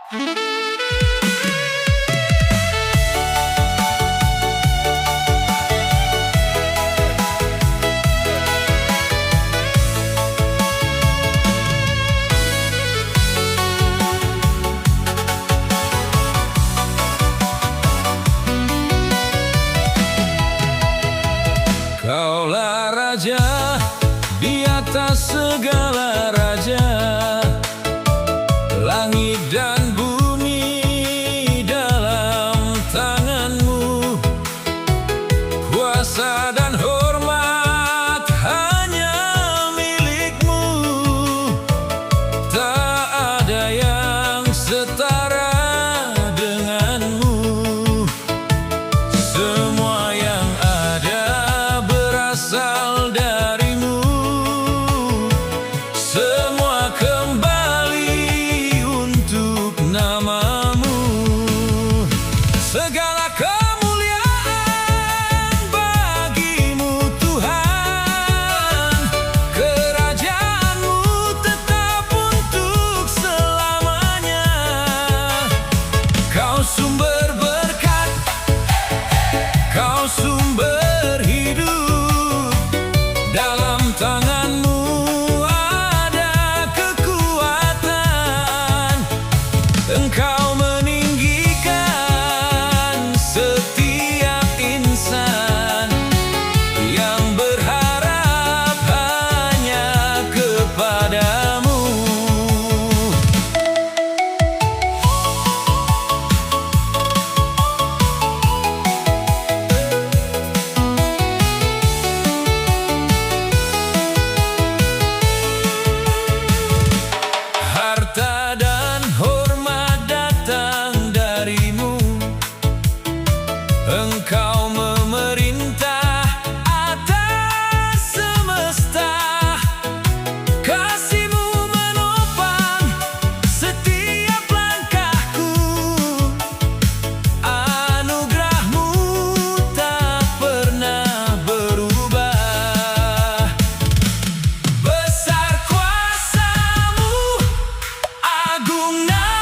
Kaulah raja di atas segala raja, langit dan bumi dalam tanganmu, kuasa dan hormat hanya milikmu, tak ada yang setara denganmu. Semua yang ada berasal darimu, semua kembali untuk namamu. Segala kemuliaan bagimu Tuhan, kerajaanmu tetap untuk selamanya. Kau sumber berkat, kau sumber hidup, dalam tanganmu ada kekuatan. Engkau meninggikan setiap insan yang berharap hanya kepadamu. Harta dan hormat datang darimu, engkau memerintah atas semesta. Kasih-Mu menopang setiap langkahku, anugerah-Mu tak pernah berubah. Besar kuasa-Mu, agung nama